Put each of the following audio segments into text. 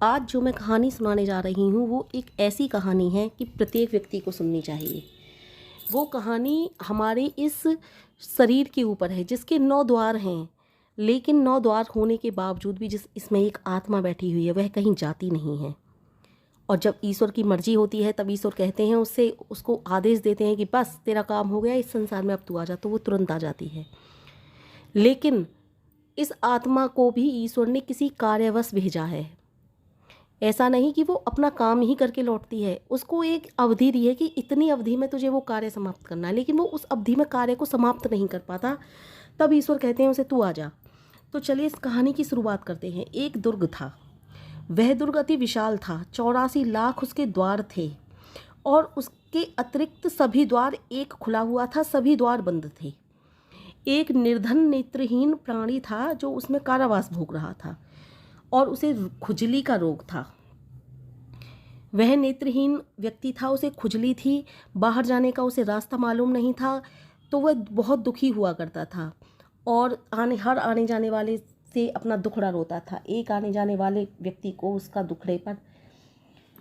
आज जो मैं कहानी सुनाने जा रही हूँ वो एक ऐसी कहानी है कि प्रत्येक व्यक्ति को सुननी चाहिए। वो कहानी हमारे इस शरीर के ऊपर है जिसके 9 द्वार हैं, लेकिन 9 द्वार होने के बावजूद भी जिस इसमें एक आत्मा बैठी हुई है वह कहीं जाती नहीं है। और जब ईश्वर की मर्जी होती है तब ईश्वर कहते हैं उससे, उसको आदेश देते हैं कि बस तेरा काम हो गया, इस संसार में अब तू आ जा, तो वो तुरंत आ जाती है। लेकिन इस आत्मा को भी ईश्वर ने किसी कार्यवश भेजा है। ऐसा नहीं कि वो अपना काम ही करके लौटती है, उसको एक अवधि दी है कि इतनी अवधि में तुझे वो कार्य समाप्त करना है, लेकिन वो उस अवधि में कार्य को समाप्त नहीं कर पाता। तब ईश्वर कहते हैं उसे तू आ जा। तो चलिए इस कहानी की शुरुआत करते हैं। एक दुर्ग था। वह दुर्ग अति विशाल था, 84 लाख उसके द्वार थे और उसके अतिरिक्त सभी द्वार, एक खुला हुआ था, सभी द्वार बंद थे। एक निर्धन नेत्रहीन प्राणी था जो उसमें कारावास भोग रहा था और उसे खुजली का रोग था। वह नेत्रहीन व्यक्ति था, उसे खुजली थी, बाहर जाने का उसे रास्ता मालूम नहीं था, तो वह बहुत दुखी हुआ करता था और हर आने जाने वाले से अपना दुखड़ा रोता था। एक आने जाने वाले व्यक्ति को उसका दुखड़े पर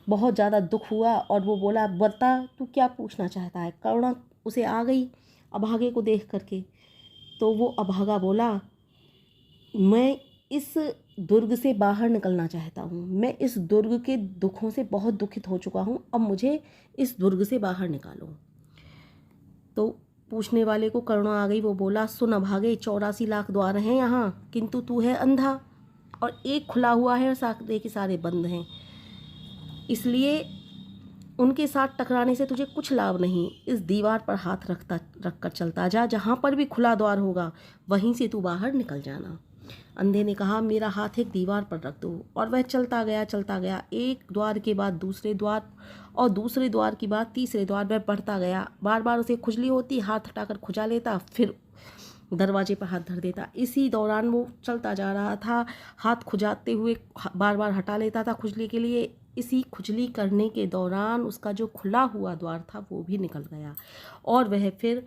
बहुत ज़्यादा दुख हुआ और वो बोला, बता तू क्या पूछना चाहता है। करुणा उसे आ गई अभागे को देख करके। तो वो अभागा बोला, मैं इस दुर्ग से बाहर निकलना चाहता हूँ, मैं इस दुर्ग के दुखों से बहुत दुखित हो चुका हूँ, अब मुझे इस दुर्ग से बाहर निकालो। तो पूछने वाले को करुणा आ गई। वो बोला, सुन अभागे, 84 लाख द्वार हैं यहाँ, किंतु तू है अंधा और एक खुला हुआ है और सारे के सारे बंद हैं, इसलिए उनके साथ टकराने से तुझे कुछ लाभ नहीं। इस दीवार पर हाथ रख कर चलता जा, जहाँ पर भी खुला द्वार होगा वहीं से तू बाहर निकल जाना। अंधे ने कहा, मेरा हाथ एक दीवार पर रख दो। और वह चलता गया, एक द्वार के बाद दूसरे द्वार और दूसरे द्वार के बाद तीसरे द्वार, वह बढ़ता गया। बार बार उसे खुजली होती, हाथ हटाकर खुजा लेता, फिर दरवाजे पर हाथ धर देता। इसी दौरान वो चलता जा रहा था, हाथ खुजाते हुए बार बार हटा लेता था खुजली के लिए। इसी खुजली करने के दौरान उसका जो खुला हुआ द्वार था वो भी निकल गया और वह फिर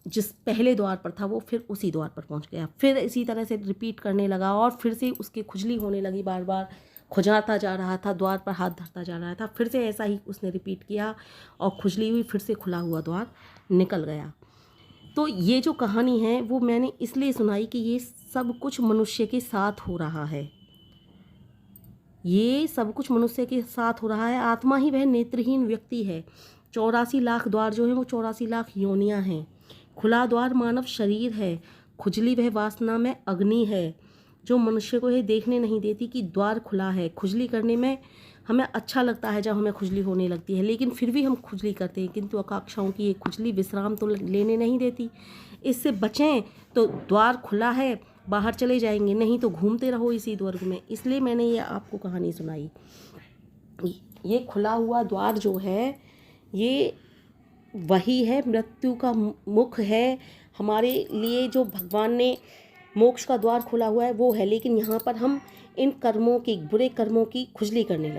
जिस पहले द्वार पर था वो फिर उसी द्वार पर पहुंच गया। फिर इसी तरह से रिपीट करने लगा और फिर से उसकी खुजली होने लगी, बार बार खुजाता जा रहा था, द्वार पर हाथ धरता जा रहा था। फिर से ऐसा ही उसने रिपीट किया और खुजली हुई, फिर से खुला हुआ द्वार निकल गया। तो ये जो कहानी है वो मैंने इसलिए सुनाई कि ये सब कुछ मनुष्य के साथ हो रहा है। ये सब कुछ मनुष्य के साथ हो रहा है। आत्मा ही वह नेत्रहीन व्यक्ति है। 84 लाख द्वार जो है वो 84 लाख योनियाँ हैं। खुला द्वार मानव शरीर है। खुजली वह वासना में अग्नि है जो मनुष्य को ये देखने नहीं देती कि द्वार खुला है। खुजली करने में हमें अच्छा लगता है जब हमें खुजली होने लगती है, लेकिन फिर भी हम खुजली करते हैं, किंतु आकांक्षाओं की ये खुजली विश्राम तो लेने नहीं देती। इससे बचें तो द्वार खुला है, बाहर चले जाएंगे, नहीं तो घूमते रहो इसी द्वार में। इसलिए मैंने ये आपको कहानी सुनाई। ये खुला हुआ द्वार जो है ये वही है, मृत्यु का मुख है। हमारे लिए जो भगवान ने मोक्ष का द्वार खोला हुआ है वो है, लेकिन यहाँ पर हम इन कर्मों की, बुरे कर्मों की खुजली करने लगे।